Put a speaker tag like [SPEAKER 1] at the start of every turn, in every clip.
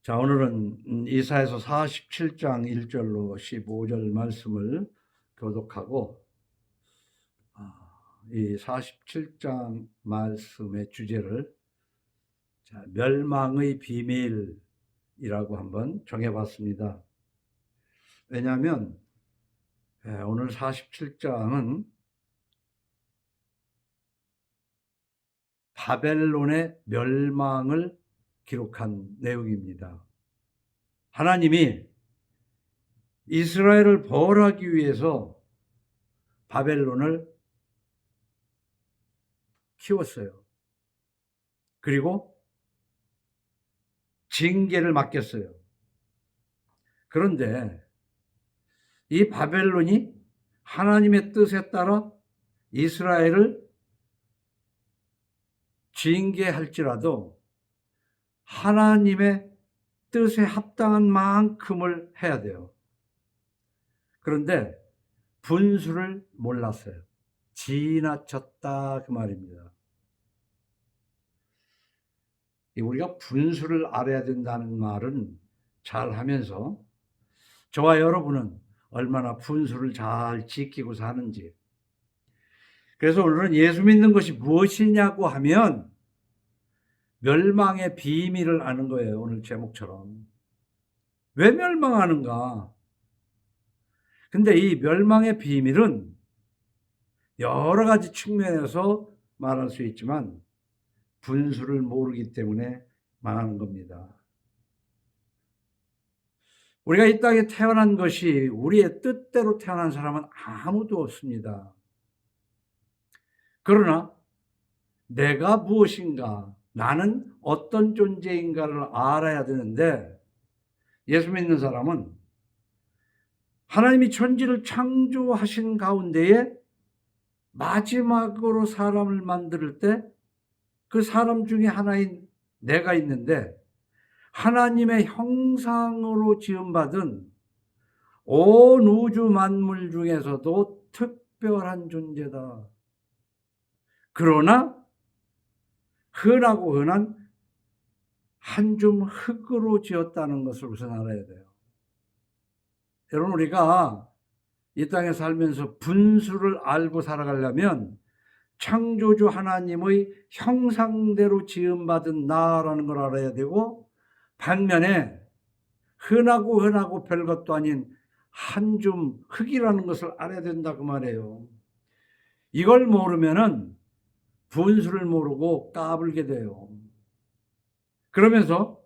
[SPEAKER 1] 자, 오늘은 이사야서 47장 1절로 15절 말씀을 교독하고, 이 47장 말씀의 주제를 멸망의 비밀이라고 한번 정해봤습니다. 왜냐하면 오늘 47장은 바벨론의 멸망을 기록한 내용입니다. 하나님이 이스라엘을 벌하기 위해서 바벨론을 키웠어요. 그리고 징계를 맡겼어요. 그런데 이 바벨론이 하나님의 뜻에 따라 이스라엘을 징계할지라도 하나님의 뜻에 합당한 만큼을 해야 돼요. 그런데 분수를 몰랐어요. 지나쳤다 그 말입니다. 우리가 분수를 알아야 된다는 말은 잘 하면서 저와 여러분은 얼마나 분수를 잘 지키고 사는지. 그래서 오늘은 예수 믿는 것이 무엇이냐고 하면 멸망의 비밀을 아는 거예요. 오늘 제목처럼. 왜 멸망하는가? 근데 이 멸망의 비밀은 여러 가지 측면에서 말할 수 있지만 분수를 모르기 때문에 망하는 겁니다. 우리가 이 땅에 태어난 것이 우리의 뜻대로 태어난 사람은 아무도 없습니다. 그러나 내가 무엇인가, 나는 어떤 존재인가를 알아야 되는데 예수 믿는 사람은 하나님이 천지를 창조하신 가운데에 마지막으로 사람을 만들 때 그 사람 중에 하나인 내가 있는데 하나님의 형상으로 지음받은 온 우주 만물 중에서도 특별한 존재다. 그러나 흔하고 흔한 한 줌 흙으로 지었다는 것을 우선 알아야 돼요. 여러분, 우리가 이 땅에 살면서 분수를 알고 살아가려면 창조주 하나님의 형상대로 지음받은 나라는 걸 알아야 되고, 반면에 흔하고 별것도 아닌 한 줌 흙이라는 것을 알아야 된다 그 말이에요. 이걸 모르면은 분수를 모르고 까불게 돼요. 그러면서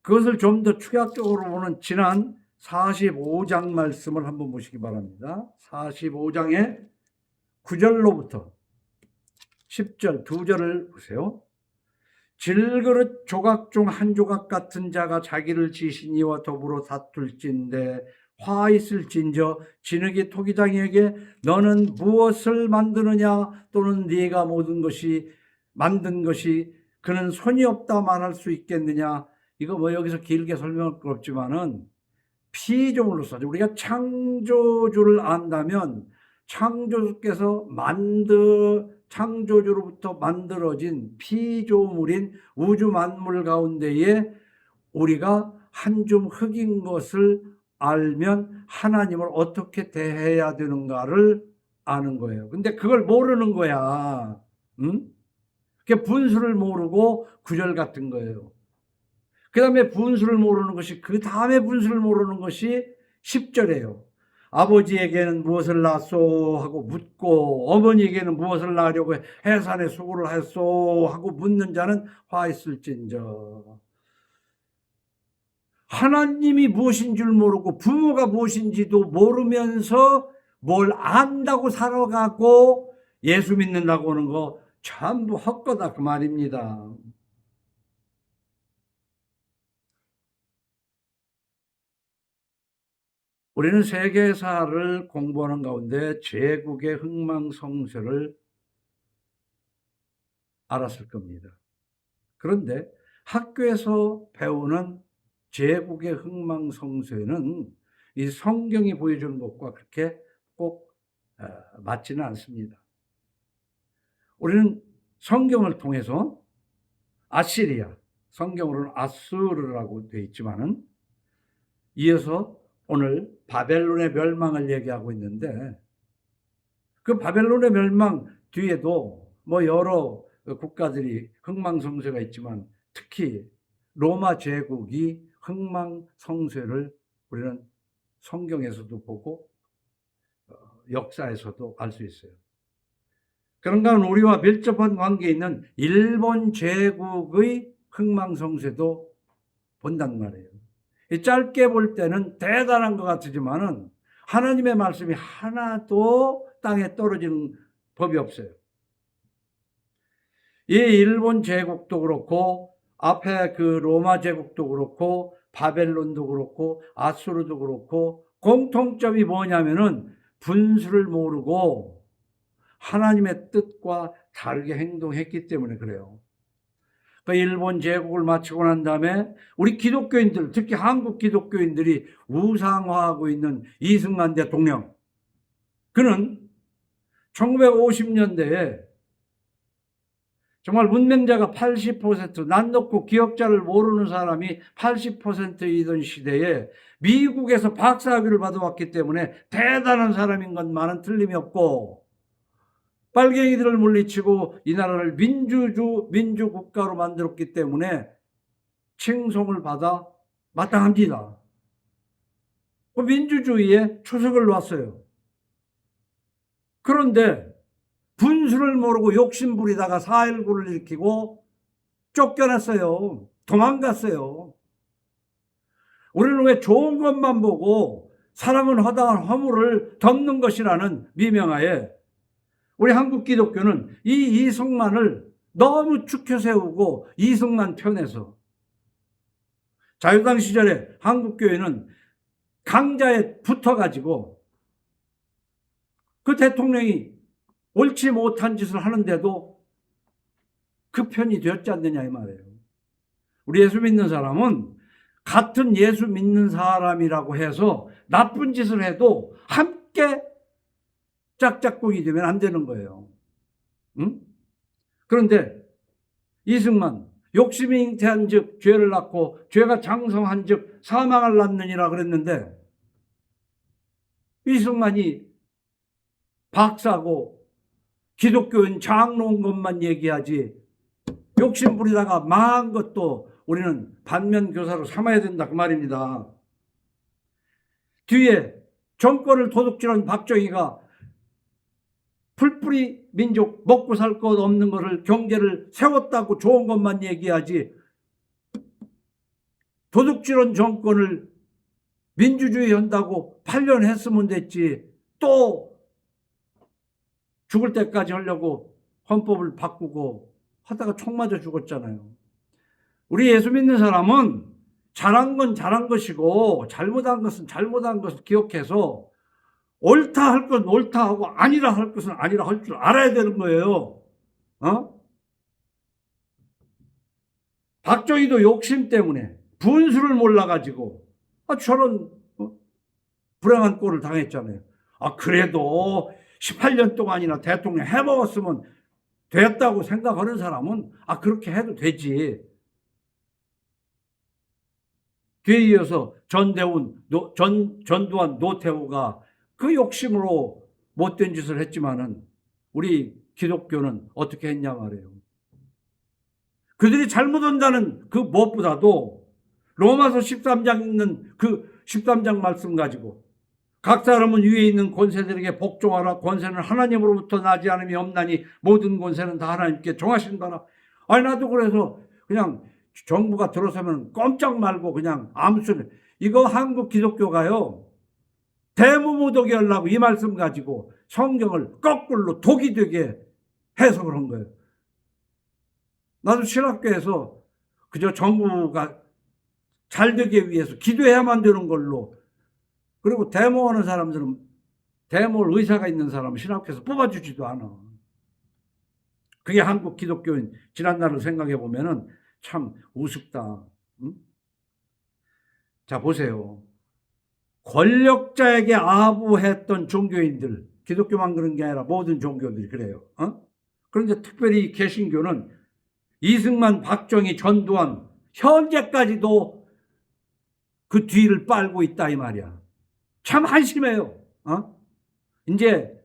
[SPEAKER 1] 그것을 좀 더 축약적으로 보는 지난 45장 말씀을 한번 보시기 바랍니다. 45장의 9절로부터 10절 2절을 보세요. 질그릇 조각 중 한 조각 같은 자가 자기를 지신 이와 더불어 다툴진대 화 있을진저 진흙이 토기장에게 너는 무엇을 만드느냐 또는 네가 모든 것이 만든 것이 그는 손이 없다 말할 수 있겠느냐. 이거 뭐 여기서 길게 설명할 거 없지만은 피조물로서 우리가 창조주를 안다면 창조주께서 창조주로부터 만들어진 피조물인 우주 만물 가운데에 우리가 한 줌 흙인 것을 알면 하나님을 어떻게 대해야 되는가를 아는 거예요. 근데 그걸 모르는 거야. 그게 분수를 모르고 구절 같은 거예요. 그 다음에 분수를 모르는 것이, 그 다음에 분수를 모르는 것이 10절이에요. 아버지에게는 무엇을 낳소 하고 묻고 어머니에게는 무엇을 낳으려고 해산에 수고를 했소 하고 묻는 자는 화 있을진저. 하나님이 무엇인 줄 모르고 부모가 무엇인지도 모르면서 뭘 안다고 살아가고 예수 믿는다고 하는 거 전부 헛거다 그 말입니다. 우리는 세계사를 공부하는 가운데 제국의 흥망성쇠를 알았을 겁니다. 그런데 학교에서 배우는 제국의 흥망성쇠는 이 성경이 보여주는 것과 그렇게 꼭 맞지는 않습니다. 우리는 성경을 통해서 아시리아, 성경으로는 아수르라고 되어 있지만은 이어서 오늘 바벨론의 멸망을 얘기하고 있는데 그 바벨론의 멸망 뒤에도 뭐 여러 국가들이 흥망성쇠가 있지만 특히 로마 제국이 흥망성쇠를 우리는 성경에서도 보고 역사에서도 알 수 있어요. 그런가 하면 우리와 밀접한 관계에 있는 일본 제국의 흥망성쇠도 본단 말이에요. 짧게 볼 때는 대단한 것 같지만은 하나님의 말씀이 하나도 땅에 떨어지는 법이 없어요. 이 일본 제국도 그렇고 앞에 그 로마 제국도 그렇고 바벨론도 그렇고 아수르도 그렇고 공통점이 뭐냐면은 분수를 모르고 하나님의 뜻과 다르게 행동했기 때문에 그래요. 그 일본 제국을 마치고 난 다음에 우리 기독교인들, 특히 한국 기독교인들이 우상화하고 있는 이승만 대통령, 그는 1950년대에 정말 문맹자가 80%, 난 놓고 기억자를 모르는 사람이 80%이던 시대에 미국에서 박사학위를 받아왔기 때문에 대단한 사람인 것만은 틀림이 없고, 빨갱이들을 물리치고 이 나라를 민주국가로 만들었기 때문에 칭송을 받아 마땅합니다. 그 민주주의에 초석을 놨어요. 그런데 분수를 모르고 욕심부리다가 4.19를 일으키고 쫓겨났어요. 도망갔어요. 우리는 왜 좋은 것만 보고 사람은 허다한 허물을 덮는 것이라는 미명하에 우리 한국 기독교는 이 이승만을 너무 축혀 세우고 이승만 편에서, 자유당 시절에 한국교회는 강자에 붙어가지고 그 대통령이 옳지 못한 짓을 하는데도 그 편이 되었지 않느냐 이 말이에요. 우리 예수 믿는 사람은 같은 예수 믿는 사람이라고 해서 나쁜 짓을 해도 함께 짝짝꿍이 되면 안 되는 거예요. 응? 그런데 이승만 욕심이 잉태한 즉 죄를 낳고 죄가 장성한 즉 사망을 낳느니라 그랬는데 이승만이 박사고 기독교인 장로인 것만 얘기하지 욕심 부리다가 망한 것도 우리는 반면교사로 삼아야 된다 그 말입니다. 뒤에 정권을 도둑질한 박정희가 풀뿌리 민족 먹고 살 것 없는 것을 경제를 세웠다고 좋은 것만 얘기하지 도둑질한 정권을 민주주의 한다고 8년 했으면 됐지 또 죽을 때까지 하려고 헌법을 바꾸고 하다가 총 맞아 죽었잖아요. 우리 예수 믿는 사람은 잘한 건 잘한 것이고 잘못한 것은 잘못한 것을 기억해서 옳다 할 건 옳다 하고 아니라 할 것은 아니라 할 줄 알아야 되는 거예요. 박정희도 욕심 때문에 분수를 몰라가지고 저런 불행한 꼴을 당했잖아요. 그래도 18년 동안이나 대통령 해먹었으면 됐다고 생각하는 사람은 그렇게 해도 되지. 뒤에 이어서 전두환, 노태우가 그 욕심으로 못된 짓을 했지만은 우리 기독교는 어떻게 했냐 말이에요. 그들이 잘못한다는 그 무엇보다도 로마서 13장 있는 그 13장 말씀 가지고 각 사람은 위에 있는 권세들에게 복종하라. 권세는 하나님으로부터 나지 않음이 없나니 모든 권세는 다 하나님께 종하신다라. 나도 그래서 그냥 정부가 들어서면 꼼짝 말고 그냥 아무 소리. 이거 한국 기독교가요. 대무무독이 하려고 이 말씀 가지고 성경을 거꾸로 독이 되게 해석을 한 거예요. 나도 신학교에서 그저 정부가 잘 되기 위해서 기도해야만 되는 걸로, 그리고 데모하는 사람들은 데모를 의사가 있는 사람은 신학교에서 뽑아주지도 않아. 그게 한국 기독교인 지난날을 생각해 보면은 참 우습다. 응? 자 보세요. 권력자에게 아부했던 종교인들, 기독교만 그런 게 아니라 모든 종교들이 그래요. 그런데 특별히 개신교는 이승만, 박정희, 전두환 현재까지도 그 뒤를 빨고 있다 이 말이야. 참 한심해요. 이제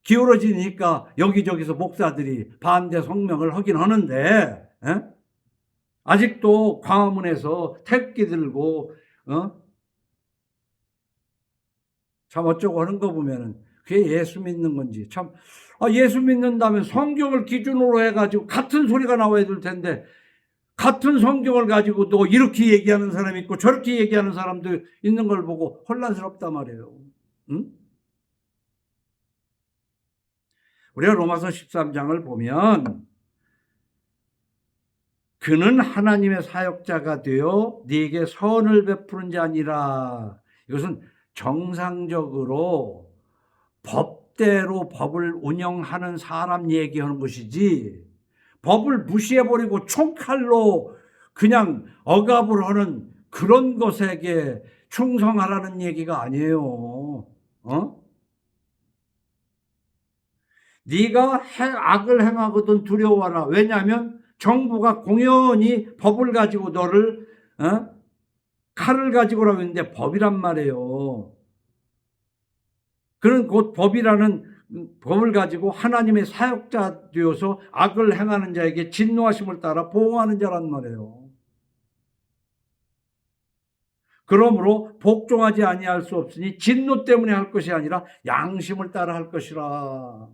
[SPEAKER 1] 기울어지니까 여기저기서 목사들이 반대 성명을 하긴 하는데, 아직도 광화문에서 태극기 들고 참 어쩌고 하는 거 보면은 그게 예수 믿는 건지 참, 예수 믿는다면 성경을 기준으로 해가지고 같은 소리가 나와야 될 텐데, 같은 성경을 가지고도 이렇게 얘기하는 사람이 있고 저렇게 얘기하는 사람도 있는 걸 보고 혼란스럽단 말이에요. 우리가 로마서 13장을 보면 그는 하나님의 사역자가 되어 네게 선을 베푸는 자니라. 이것은 정상적으로 법대로 법을 운영하는 사람 얘기하는 것이지, 법을 무시해버리고 총칼로 그냥 억압을 하는 그런 것에게 충성하라는 얘기가 아니에요. 네가 악을 행하거든 두려워하라. 왜냐하면 정부가 공연히 법을 가지고 너를 칼을 가지고라고 했는데 법이란 말이에요. 그런 곧 법이라는 법을 가지고 하나님의 사역자 되어서 악을 행하는 자에게 진노하심을 따라 보호하는 자란 말이에요. 그러므로 복종하지 아니할 수 없으니 진노 때문에 할 것이 아니라 양심을 따라 할 것이라.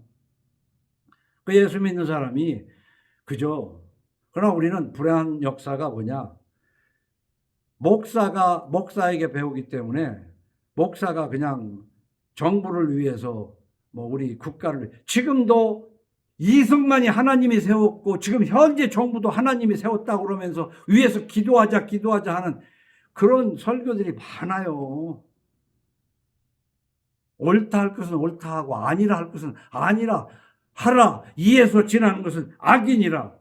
[SPEAKER 1] 그 예수 믿는 사람이 그러나 우리는 불행한 역사가 뭐냐? 목사에게 배우기 때문에 목사가 그냥 정부를 위해서 우리 국가를, 지금도 이승만이 하나님이 세웠고 지금 현재 정부도 하나님이 세웠다고 그러면서 위에서 기도하자 하는 그런 설교들이 많아요. 옳다 할 것은 옳다 하고 아니라 할 것은 아니라 하라. 이에서 지나는 것은 악이니라.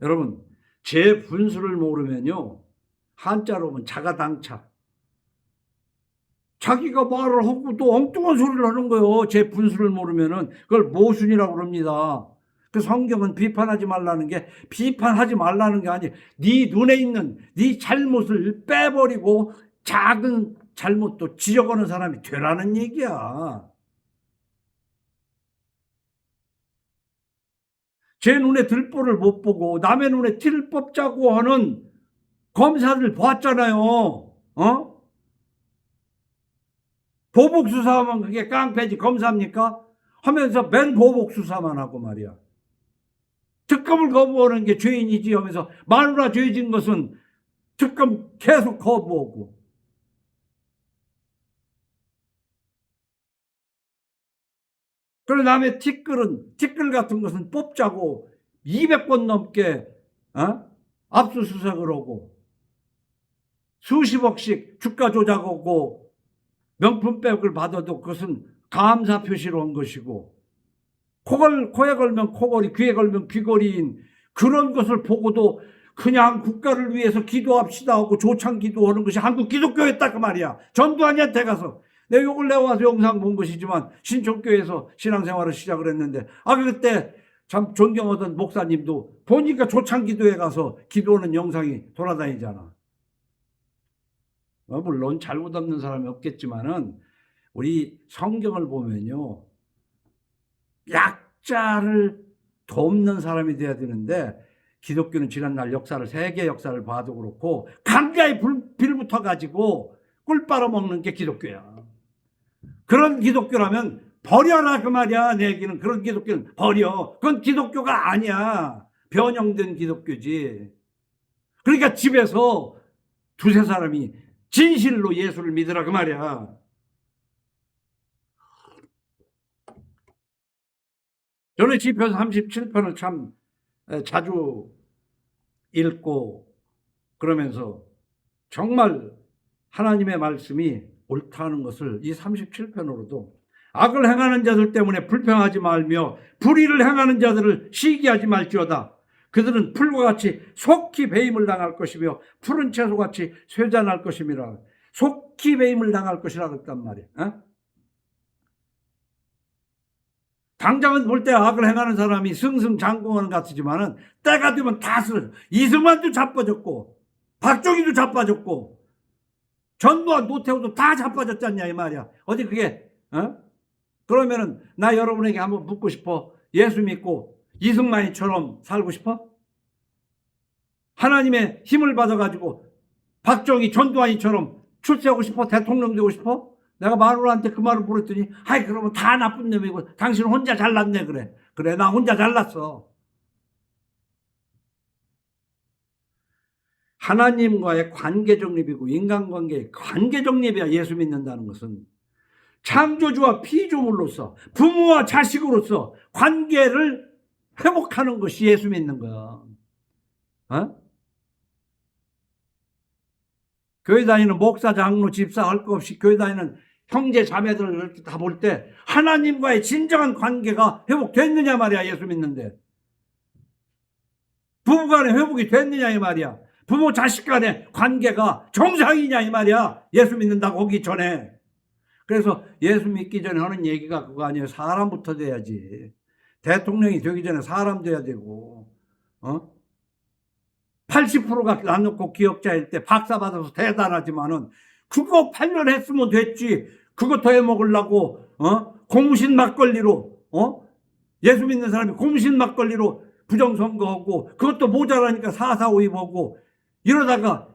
[SPEAKER 1] 여러분, 제 분수를 모르면요, 한자로 보면 자가당차. 자기가 말을 하고 또 엉뚱한 소리를 하는 거예요. 제 분수를 모르면은 그걸 모순이라고 그럽니다. 그 성경은 비판하지 말라는 게 아니, 네 눈에 있는 네 잘못을 빼버리고 작은 잘못도 지적하는 사람이 되라는 얘기야. 제 눈에 들보를 못 보고 남의 눈에 티를 뽑자고 하는 검사들 봤잖아요. 보복수사하면 그게 깡패지 검사입니까? 하면서 맨 보복수사만 하고 말이야. 특검을 거부하는 게 죄인이지 하면서 마누라 죄진 것은 특검 계속 거부하고. 그리고 남의 티끌 같은 것은 뽑자고 200번 넘게 압수수색을 하고 수십억씩 주가 조작하고 명품백을 받아도 그것은 감사 표시로 한 것이고, 코에 걸면 코걸이, 귀에 걸면 귀걸이인 그런 것을 보고도 그냥 국가를 위해서 기도합시다 하고 조창 기도하는 것이 한국 기독교였다 그 말이야. 전두환한테 가서 내 욕을 내와서 영상 본 것이지만 신촌교회에서 신앙생활을 시작을 했는데, 그때 참 존경하던 목사님도 보니까 조창 기도에 가서 기도하는 영상이 돌아다니잖아. 물론 잘못 없는 사람이 없겠지만은 우리 성경을 보면요, 약자를 돕는 사람이 돼야 되는데, 기독교는 지난날 역사를, 세계 역사를 봐도 그렇고 강가에 빌붙어 가지고 꿀 빨아먹는 게 기독교야. 그런 기독교라면 버려라 그 말이야. 내 얘기는 그런 기독교는 버려. 그건 기독교가 아니야. 변형된 기독교지. 그러니까 집에서 두세 사람이 진실로 예수를 믿으라 그 말이야. 저는 시편 37편을 참 자주 읽고 그러면서 정말 하나님의 말씀이 옳다는 것을 이 37편으로도, 악을 행하는 자들 때문에 불평하지 말며 불의를 행하는 자들을 시기하지 말지어다. 그들은 풀과 같이 속히 배임을 당할 것이며 푸른 채소같이 쇠잔할 것임이라. 속히 배임을 당할 것이라 그랬단 말이야. 당장은 볼 때 악을 행하는 사람이 승승장구하는 것 같지만은 때가 되면 다 쓰러져. 이승만도 자빠졌고 박정희도 자빠졌고 전두환 노태우도 다 자빠졌지 않냐 이 말이야. 어디 그게 그러면은 나 여러분에게 한번 묻고 싶어. 예수 믿고 이승만이처럼 살고 싶어? 하나님의 힘을 받아가지고 박정희 전두환이처럼 출세하고 싶어? 대통령 되고 싶어? 내가 마누라한테 그 말을 물었더니 아이 그러면 다 나쁜 놈이고 당신은 혼자 잘났네. 그래 나 혼자 잘났어. 하나님과의 관계 정립이고 인간관계의 관계 정립이야. 예수 믿는다는 것은 창조주와 피조물로서 부모와 자식으로서 관계를 회복하는 것이 예수 믿는 거야. 교회 다니는 목사, 장로, 집사 할 것 없이 교회 다니는 형제 자매들을 다 볼 때 하나님과의 진정한 관계가 회복됐느냐 말이야. 예수 믿는데 부부간의 회복이 됐느냐 이 말이야. 부모 자식 간의 관계가 정상이냐 이 말이야. 예수 믿는다고 오기 전에. 그래서 예수 믿기 전에 하는 얘기가 그거 아니에요. 사람부터 돼야지. 대통령이 되기 전에 사람 돼야 되고 80%가 나놓고 기억자일 때 박사 받아서 대단하지만은 그거 8년 했으면 됐지. 그거 더 해먹으려고 고무신 막걸리로 예수 믿는 사람이 고무신 막걸리로 부정선거하고 그것도 모자라니까 4.4.5.2 이러다가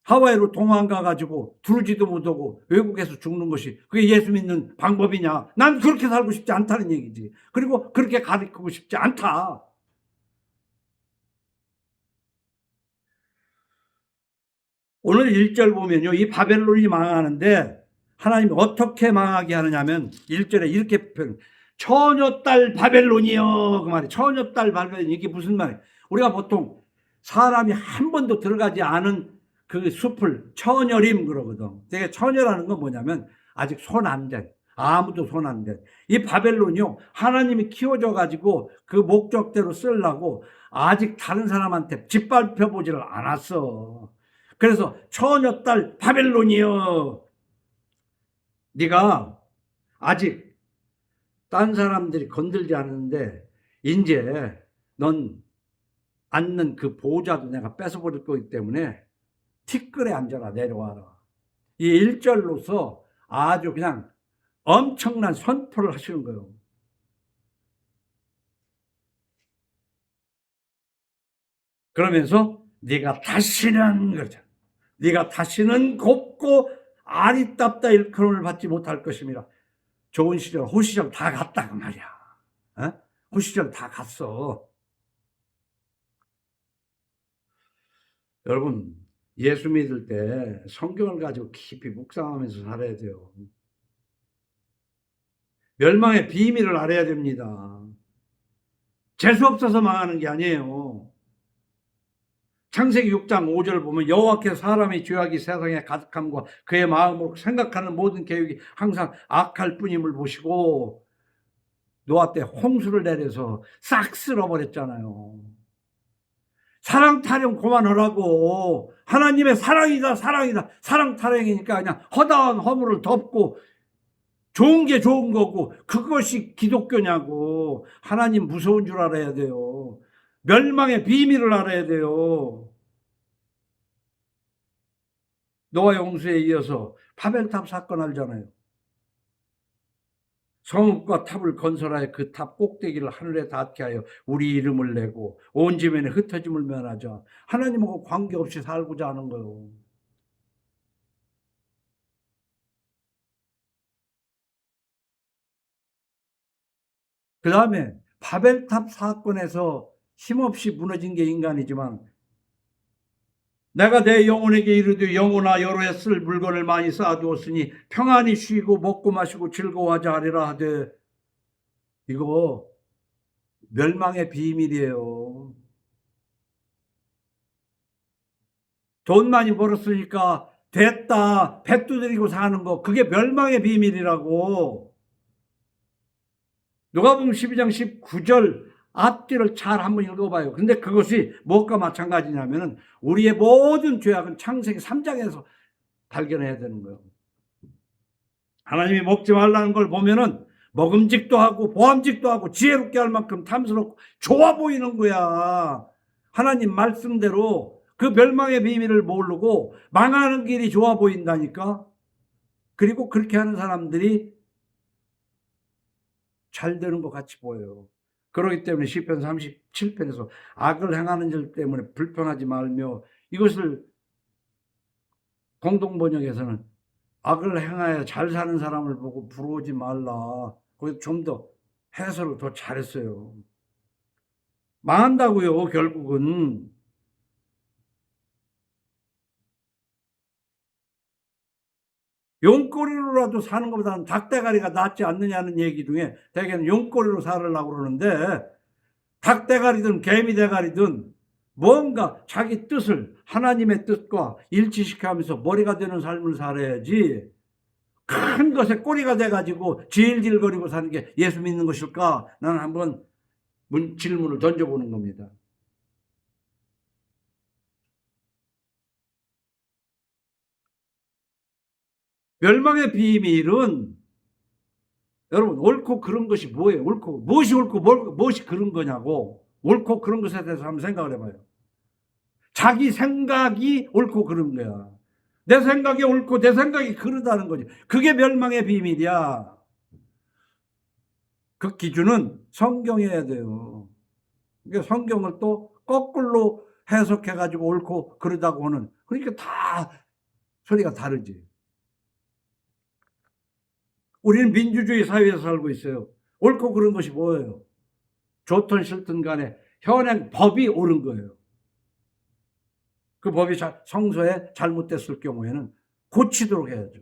[SPEAKER 1] 하와이로 도망가가지고 두르지도 못하고 외국에서 죽는 것이 그게 예수 믿는 방법이냐. 난 그렇게 살고 싶지 않다는 얘기지. 그리고 그렇게 가르치고 싶지 않다. 오늘 1절 보면요. 이 바벨론이 망하는데 하나님이 어떻게 망하게 하느냐면 1절에 이렇게 표현. 처녀딸 바벨론이요. 그 말이 처녀딸 바벨론. 이게 무슨 말이에요? 우리가 보통 사람이 한 번도 들어가지 않은 그 숲을 처녀림 그러거든. 되게 처녀라는 건 뭐냐면 아직 손 안 대. 아무도 손 안 대. 이 바벨론이요. 하나님이 키워줘 가지고 그 목적대로 쓰려고 아직 다른 사람한테 짓밟혀 보지를 않았어. 그래서 처녀딸 바벨론이요. 네가 아직 딴 사람들이 건들지 않았는데 이제 넌 앉는 그 보좌도 내가 뺏어버릴 거기 때문에 티끌에 앉아라. 내려와라. 이 1절로서 아주 그냥 엄청난 선포를 하시는 거예요. 그러면서 네가 다시는 그러죠. 네가 다시는 곱고 아리따다 일컬음을 받지 못할 것입니다. 좋은 시절 호시절 다 갔다 그 말이야. 호시절 다 갔어. 여러분 예수 믿을 때 성경을 가지고 깊이 묵상하면서 살아야 돼요. 멸망의 비밀을 알아야 됩니다. 재수 없어서 망하는 게 아니에요. 창세기 6장 5절 보면 여호와께서 사람의 죄악이 세상에 가득함과 그의 마음으로 생각하는 모든 계획이 항상 악할 뿐임을 보시고 노아 때 홍수를 내려서 싹 쓸어버렸잖아요. 사랑 타령 그만하라고. 하나님의 사랑이다. 사랑 타령이니까 그냥 허다한 허물을 덮고 좋은 게 좋은 거고 그것이 기독교냐고. 하나님 무서운 줄 알아야 돼요. 멸망의 비밀을 알아야 돼요. 노아의 홍수에 이어서 바벨탑 사건 알잖아요. 성읍과 탑을 건설하여 그 탑 꼭대기를 하늘에 닿게 하여 우리 이름을 내고 온 지면에 흩어짐을 면하자. 하나님하고 관계없이 살고자 하는 거예요. 그 다음에 바벨탑 사건에서 힘없이 무너진 게 인간이지만 내가 내 영혼에게 이르되 영혼아 여러 해 쓸 물건을 많이 쌓아두었으니 평안히 쉬고 먹고 마시고 즐거워하자 하리라 하되 이거 멸망의 비밀이에요. 돈 많이 벌었으니까 됐다 배 두드리고 사는 거 그게 멸망의 비밀이라고. 누가복음 12장 19절 앞뒤를 잘 한번 읽어봐요. 근데 그것이 무엇과 마찬가지냐면은 우리의 모든 죄악은 창세기 3장에서 발견해야 되는 거예요. 하나님이 먹지 말라는 걸 보면은 먹음직도 하고 보암직도 하고 지혜롭게 할 만큼 탐스럽고 좋아 보이는 거야. 하나님 말씀대로 그 멸망의 비밀을 모르고 망하는 길이 좋아 보인다니까. 그리고 그렇게 하는 사람들이 잘 되는 것 같이 보여요. 그렇기 때문에 시편 37편에서 악을 행하는 자 때문에 불평하지 말며, 이것을 공동번역에서는 악을 행하여 잘 사는 사람을 보고 부러워하지 말라. 거기서 좀 더 해설을 더 잘했어요. 망한다고요, 결국은. 용꼬리로라도 사는 것보다는 닭대가리가 낫지 않느냐는 얘기 중에 대개는 용꼬리로 살으려고 그러는데, 닭대가리든 개미대가리든 뭔가 자기 뜻을 하나님의 뜻과 일치시켜가면서 머리가 되는 삶을 살아야지, 큰 것에 꼬리가 돼가지고 질질거리고 사는 게 예수 믿는 것일까? 나는 한번 질문을 던져보는 겁니다. 멸망의 비밀은, 여러분, 옳고 그른 것이 뭐예요? 무엇이 옳고 무엇이 그른 거냐고. 옳고 그른 것에 대해서 한번 생각을 해봐요. 자기 생각이 옳고 그른 거야. 내 생각이 옳고 내 생각이 그르다는 거지. 그게 멸망의 비밀이야. 그 기준은 성경이어야 돼요. 그러니까 성경을 또 거꾸로 해석해가지고 옳고 그르다고 하는, 그러니까 다 소리가 다르지. 우리는 민주주의 사회에서 살고 있어요. 옳고 그른 것이 뭐예요? 좋든 싫든 간에 현행 법이 옳은 거예요. 그 법이 성서에 잘못됐을 경우에는 고치도록 해야죠.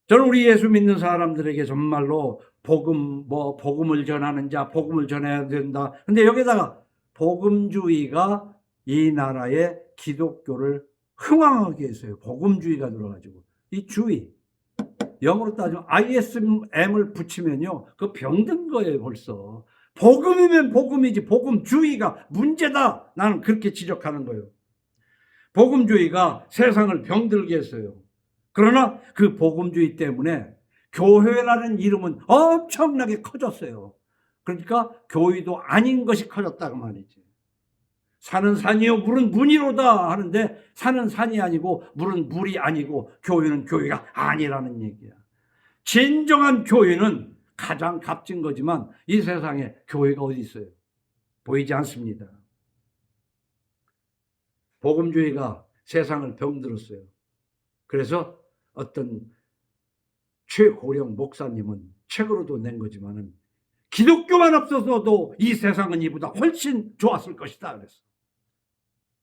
[SPEAKER 1] 저는 우리 예수 믿는 사람들에게 정말로 복음을 전하는 자, 복음을 전해야 된다. 근데 여기다가 복음주의가 이 나라의 기독교를 흥황하게 했어요. 복음주의가 들어가지고. 이 주의, 영어로 따지면 ISM을 붙이면요, 그 병든 거예요, 벌써. 복음이면 복음이지, 복음주의가 문제다. 나는 그렇게 지적하는 거예요. 복음주의가 세상을 병들게 했어요. 그러나 그 복음주의 때문에 교회라는 이름은 엄청나게 커졌어요. 그러니까 교회도 아닌 것이 커졌다고 말이지. 산은 산이요 물은 문이로다 하는데, 산은 산이 아니고 물은 물이 아니고 교회는 교회가 아니라는 얘기야. 진정한 교회는 가장 값진 거지만 이 세상에 교회가 어디 있어요? 보이지 않습니다. 복음주의가 세상을 병들었어요. 그래서 어떤 최고령 목사님은 책으로도 낸 거지만은, 기독교만 없어서도 이 세상은 이보다 훨씬 좋았을 것이다 그랬어.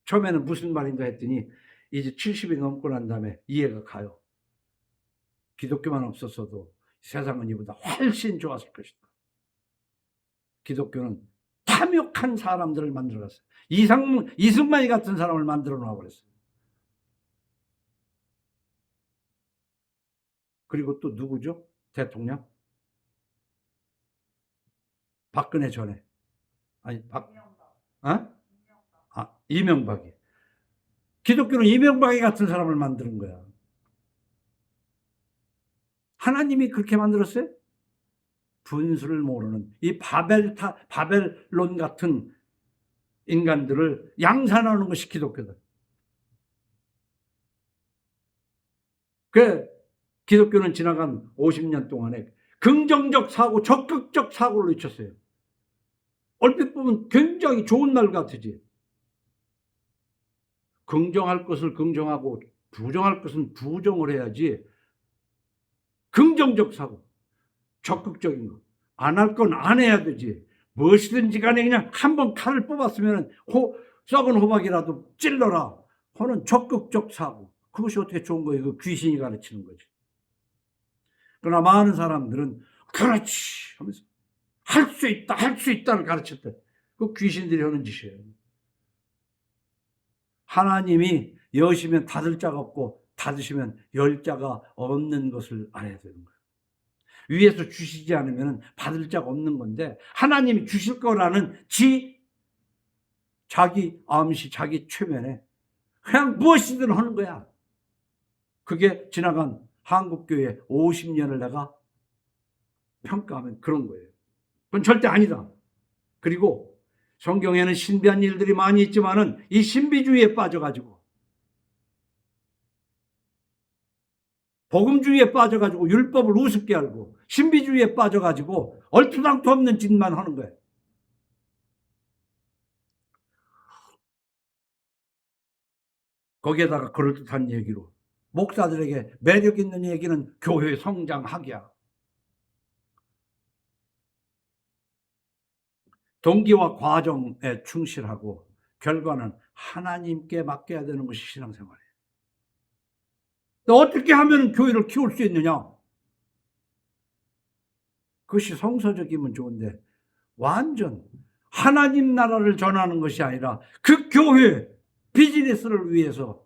[SPEAKER 1] 처음에는 무슨 말인가 했더니 이제 70이 넘고 난 다음에 이해가 가요. 기독교만 없었어도 세상은 이보다 훨씬 좋았을 것이다. 기독교는 탐욕한 사람들을 만들어놨어요. 이승만이 같은 사람을 만들어 놔버렸어요. 그리고 또 누구죠? 대통령? 박근혜 전에. 아니, 이명박이. 기독교는 이명박이 같은 사람을 만드는 거야. 하나님이 그렇게 만들었어요? 분수를 모르는 이 바벨론 같은 인간들을 양산하는 것이 기독교다. 그 기독교는 지나간 50년 동안에 긍정적 사고, 적극적 사고를 잊혔어요. 얼핏 보면 굉장히 좋은 말 같으지. 긍정할 것을 긍정하고 부정할 것은 부정을 해야지. 긍정적 사고, 적극적인 거. 안 할 건 안 해야 되지. 무엇이든지 간에 그냥 한번 칼을 뽑았으면 썩은 호박이라도 찔러라 하는 적극적 사고. 그것이 어떻게 좋은 거예요? 그 귀신이 가르치는 거지. 그러나 많은 사람들은 그렇지 하면서 할 수 있다, 할 수 있다를 가르쳤대. 그 귀신들이 하는 짓이에요. 하나님이 여시면 닫을 자가 없고 닫으시면 열 자가 없는 것을 알아야 되는 거예요. 위에서 주시지 않으면 받을 자가 없는 건데, 하나님이 주실 거라는 자기 암시, 자기 최면에 그냥 무엇이든 하는 거야. 그게 지나간 한국교회 50년을 내가 평가하면 그런 거예요. 그건 절대 아니다. 그리고 성경에는 신비한 일들이 많이 있지만은 이 신비주의에 빠져가지고 복음주의에 빠져가지고 율법을 우습게 알고 신비주의에 빠져가지고 얼토당토 없는 짓만 하는 거예요. 거기에다가 그럴듯한 얘기로 목사들에게 매력 있는 얘기는 교회 성장학이야. 동기와 과정에 충실하고 결과는 하나님께 맡겨야 되는 것이 신앙생활이에요. 어떻게 하면 교회를 키울 수 있느냐? 그것이 성서적이면 좋은데 완전 하나님 나라를 전하는 것이 아니라 그 교회 비즈니스를 위해서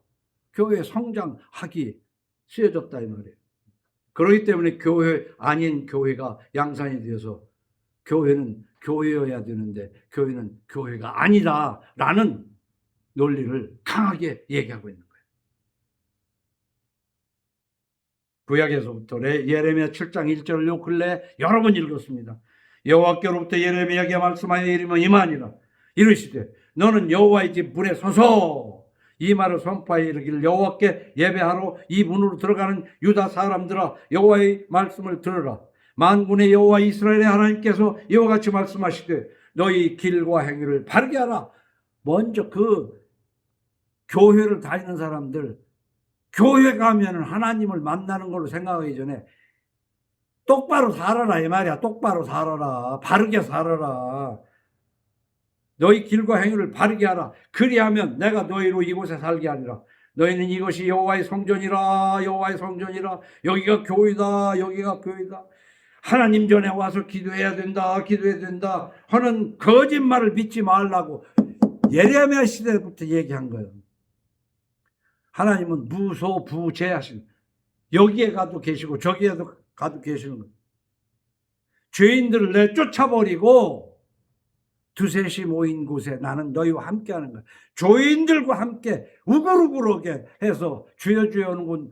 [SPEAKER 1] 교회 성장하기 쓰여졌다 이 말이에요. 그렇기 때문에 교회 아닌 교회가 양산이 되어서 교회는 교회여야 되는데 교회는 교회가 아니다라는 논리를 강하게 얘기하고 있는 거예요. 구약에서부터 예레미야 7장 1절을 요 근래 여러 번 읽었습니다. 여호와께로부터 예레미야에게 말씀하여 이르니라 이르시되 너는 여호와의 집 문에 서서 이 말을 선포하여 이르기를 여호와께 예배하러 이 문으로 들어가는 유다 사람들아 여호와의 말씀을 들으라. 만군의 여호와 이스라엘의 하나님께서 이와 같이 말씀하시되 너희 길과 행위를 바르게 하라. 먼저 그 교회를 다니는 사람들 교회 가면 하나님을 만나는 걸로 생각하기 전에 똑바로 살아라 이 말이야. 똑바로 살아라. 바르게 살아라. 너희 길과 행위를 바르게 하라. 그리하면 내가 너희로 이곳에 살게 하리라. 너희는 이것이 여호와의 성전이라. 여호와의 성전이라. 여기가 교회다. 여기가 교회다. 하나님 전에 와서 기도해야 된다. 기도해야 된다 하는 거짓말을 믿지 말라고 예레미야 시대부터 얘기한 거예요. 하나님은 무소부재하신 여기에 가도 계시고 저기에도 가도 계시는 거예요. 죄인들을 내쫓아버리고 두셋이 모인 곳에 나는 너희와 함께 하는 거야. 죄인들과 함께 우글우글하게 해서 주여 주여 하는 건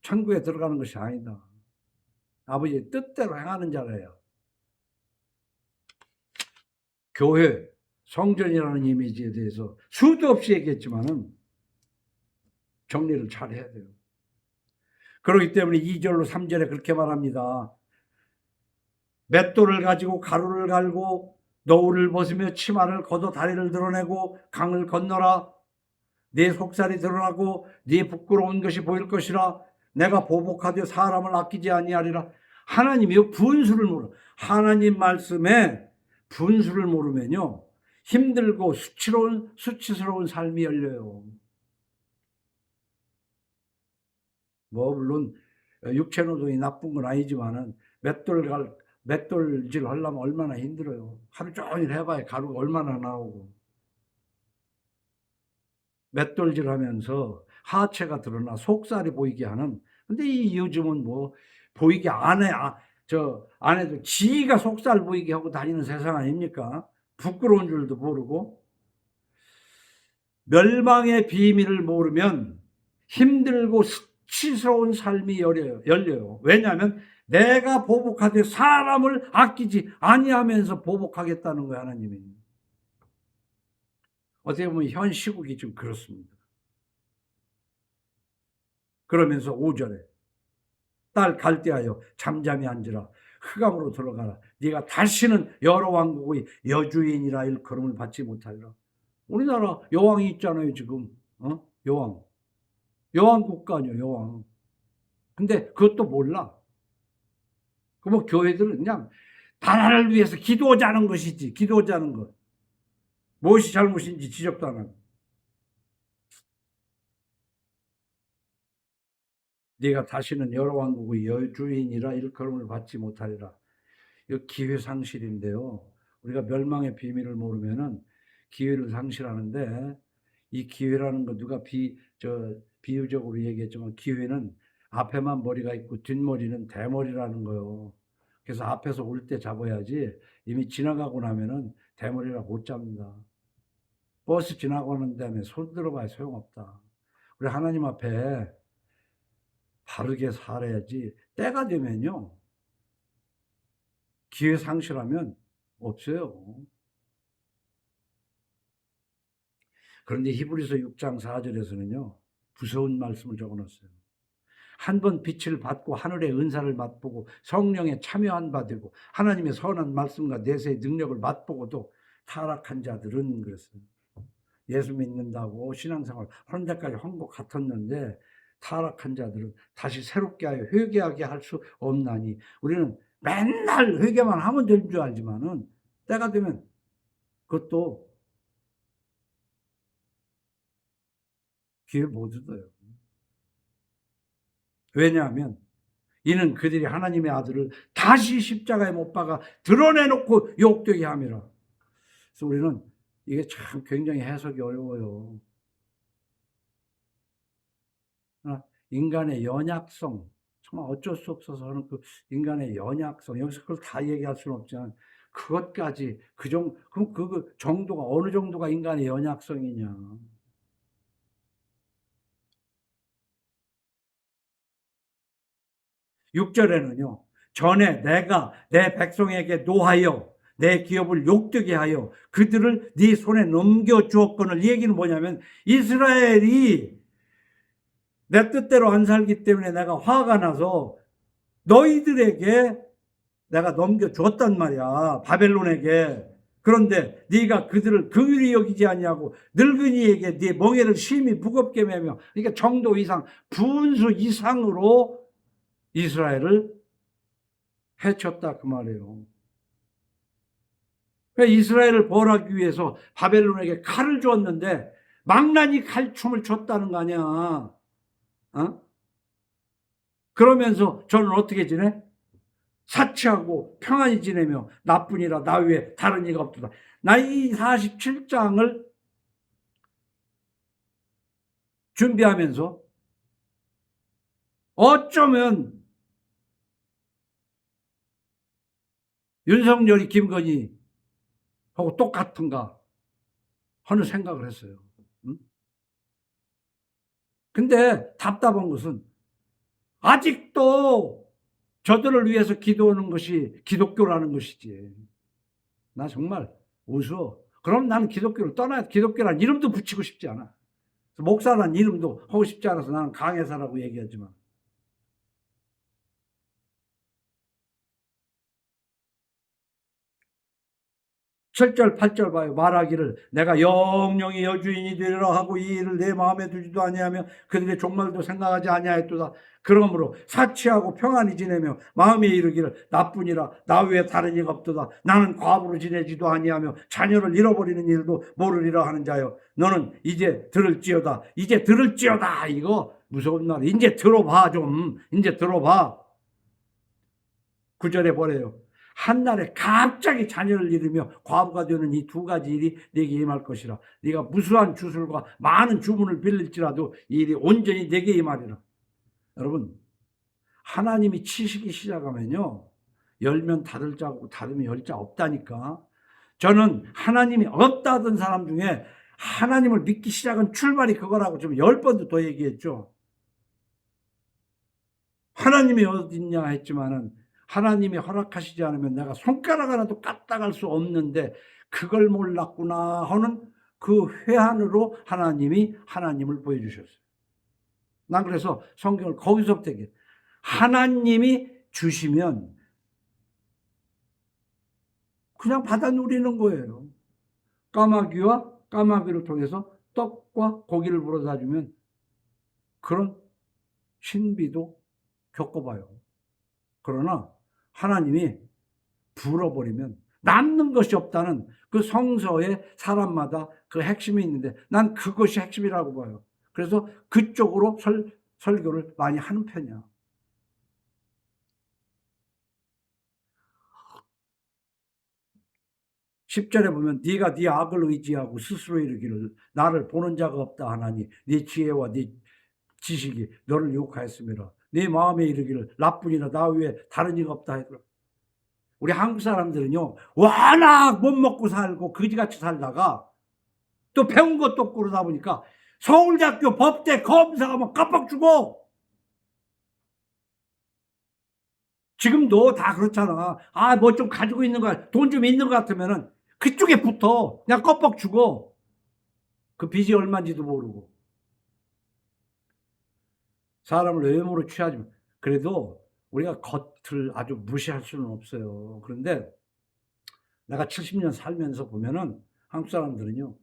[SPEAKER 1] 천국에 들어가는 것이 아니다. 아버지의 뜻대로 행하는 자래요. 교회, 성전이라는 이미지에 대해서 수도 없이 얘기했지만은 정리를 잘 해야 돼요. 그렇기 때문에 2절로 3절에 그렇게 말합니다. 맷돌을 가지고 가루를 갈고 노울을 벗으며 치마를 걷어 다리를 드러내고 강을 건너라. 네 속살이 드러나고 네 부끄러운 것이 보일 것이라. 내가 보복하되 사람을 아끼지 아니하리라. 하나님이 분수를 모르. 하나님 말씀에 분수를 모르면요 힘들고 수치스러운 삶이 열려요. 뭐 물론 육체노동이 나쁜 건 아니지만은 맷돌질 하려면 얼마나 힘들어요. 하루 종일 해봐야 가루가 얼마나 나오고. 맷돌질 하면서 하체가 드러나 속살이 보이게 하는. 근데 이 요즘은 뭐 보이게 안에도 지가 속살 보이게 하고 다니는 세상 아닙니까? 부끄러운 줄도 모르고. 멸망의 비밀을 모르면 힘들고 수치스러운 삶이 열려요. 왜냐하면 내가 보복하되 사람을 아끼지 아니하면서 보복하겠다는 거예요. 하나님이. 어떻게 보면 현 시국이 좀 그렇습니다. 그러면서 5절에 딸 갈대하여 잠잠히 앉으라. 흑암으로 들어가라. 네가 다시는 여러 왕국의 여주인이라 일컬음을 받지 못하리라. 우리나라 여왕이 있잖아요 지금. 여왕 국가죠. 여왕. 근데 그것도 몰라. 그럼 교회들은 그냥 나라를 위해서 기도하자는 것이지. 기도하자는 것. 무엇이 잘못인지 지적도 안 하고. 네가 다시는 여러 왕국의 여주인이라 일컬음을 받지 못하리라. 이거 기회 상실인데요. 우리가 멸망의 비밀을 모르면은 기회를 상실하는데 이 기회라는 거 누가 비유적으로 얘기했지만 기회는 앞에만 머리가 있고 뒷머리는 대머리라는 거요. 그래서 앞에서 올 때 잡아야지 이미 지나가고 나면은 대머리라 못 잡는다. 버스 지나가는 다음에 손 들어봐야 소용없다. 우리 하나님 앞에 바르게 살아야지. 때가 되면요, 기회 상실하면 없어요. 그런데 히브리서 6장 4절에서는요 무서운 말씀을 적어놨어요. 한 번 빛을 받고 하늘의 은사를 맛보고 성령에 참여한 바 되고 하나님의 선한 말씀과 내세의 능력을 맛보고도 타락한 자들은, 그랬어요. 예수 믿는다고 신앙생활 하는 데까지 한 것 같았는데 타락한 자들은 다시 새롭게 하여 회개하게 할 수 없나니. 우리는 맨날 회개만 하면 되는 줄 알지만은 때가 되면 그것도 기회 못 얻어요. 왜냐하면 이는 그들이 하나님의 아들을 다시 십자가에 못 박아 드러내놓고 욕되게 함이라. 그래서 우리는 이게 참 굉장히 해석이 어려워요. 인간의 연약성, 정말 어쩔 수 없어서 하는 그 인간의 연약성, 여기서 그걸 다 얘기할 수는 없지만 그것까지 그럼 그 정도가 어느 정도가 인간의 연약성이냐. 6절에는요. 전에 내가 내 백성에게 노하여 내 기업을 욕되게 하여 그들을 네 손에 넘겨주었거늘. 이 얘기는 뭐냐면 이스라엘이 내 뜻대로 안 살기 때문에 내가 화가 나서 너희들에게 내가 넘겨주었단 말이야, 바벨론에게. 그런데 네가 그들을 긍휼히 여기지 아니하고 늙은이에게 네 멍에를 심히 무겁게 매며, 그러니까 정도 이상, 분수 이상으로 이스라엘을 해쳤다 그 말이에요. 이스라엘을 벌하기 위해서 바벨론에게 칼을 줬는데 망나니 칼춤을 췄다는 거 아니야. 어? 그러면서 저는 어떻게 지내? 사치하고 평안히 지내며 나뿐이라 나 외에 다른 이가 없도다. 나 이 47장을 준비하면서 어쩌면 윤석열이 김건희 하고 똑같은가 하는 생각을 했어요. 응? 근데 답답한 것은 아직도 저들을 위해서 기도하는 것이 기독교라는 것이지. 나 정말 웃어. 그럼 나는 기독교를 떠나야, 기독교라는 이름도 붙이고 싶지 않아. 목사라는 이름도 하고 싶지 않아서 나는 강혜사라고 얘기하지만. 7절 8절 봐요. 말하기를 내가 영영이 여주인이 되리라 하고 이 일을 내 마음에 두지도 아니하며 그들의 종말도 생각하지 아니하였도다. 그러므로 사치하고 평안히 지내며 마음에 이르기를 나뿐이라 나 외에 다른 이가 없도다. 나는 과부로 지내지도 아니하며 자녀를 잃어버리는 일도 모르리라 하는 자여, 너는 이제 들을지어다. 이제 들을지어다. 이거 무서운 말. 이제 들어봐. 좀 이제 들어봐. 9절에 보래요. 한날에 갑자기 자녀를 잃으며 과부가 되는 이 두 가지 일이 내게 임할 것이라. 네가 무수한 주술과 많은 주문을 빌릴지라도 이 일이 온전히 내게 임하리라. 여러분, 하나님이 치시기 시작하면요, 열면 닫을 자고 닫으면 열 자 없다니까. 저는 하나님이 없다던 사람 중에 하나님을 믿기 시작한 출발이 그거라고 좀 10번도 더 얘기했죠. 하나님이 어디 있냐 했지만은 하나님이 허락하시지 않으면 내가 손가락 하나도 까딱할 수 없는데 그걸 몰랐구나 하는 그 회한으로 하나님이 하나님을 보여주셨어요. 난 그래서 성경을 거기서부터 얘기해. 하나님이 주시면 그냥 받아 누리는 거예요. 까마귀와 까마귀를 통해서 떡과 고기를 불어다 주면 그런 신비도 겪어봐요. 그러나 하나님이 불어버리면 남는 것이 없다는 그 성서에 사람마다 그 핵심이 있는데 난 그것이 핵심이라고 봐요. 그래서 그쪽으로 설교를 많이 하는 편이야. 10절에 보면 네가 네 악을 의지하고 스스로 이르기를 나를 보는 자가 없다 하나니 네 지혜와 네 지식이 너를 유혹하였음이라. 네 마음에 이르기를 나뿐이라 나 외에 다른 이가 없다 하더라. 우리 한국 사람들은요, 워낙 못 먹고 살고 그지같이 살다가 또 배운 것도 없고 그러다 보니까 서울대학교 법대 검사하면 깜빡 죽어. 지금도 다 그렇잖아. 뭐 좀 가지고 있는 거야. 돈 좀 있는 것 같으면은 그쪽에 붙어. 그냥 껌뻑 죽어. 그 빚이 얼마인지도 모르고. 사람을 외모로 취하지 마. 그래도 우리가 겉을 아주 무시할 수는 없어요. 그런데 내가 70년 살면서 보면은 한국 사람들은요,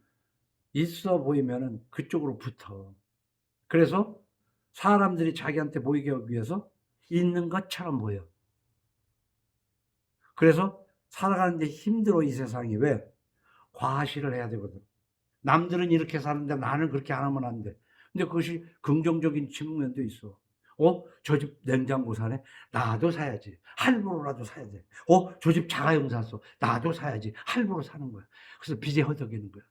[SPEAKER 1] 있어 보이면은 그쪽으로 붙어. 그래서 사람들이 자기한테 보이게 하기 위해서 있는 것처럼 보여. 그래서 살아가는데 힘들어, 이 세상이. 왜? 과시를 해야 되거든. 남들은 이렇게 사는데 나는 그렇게 안 하면 안 돼. 근데 그것이 긍정적인 측면도 있어. 저 집 냉장고 사네? 나도 사야지. 할부로라도 사야 돼. 저 집 자가용 샀어. 나도 사야지. 할부로 사는 거야. 그래서 빚에 허덕이는 거야.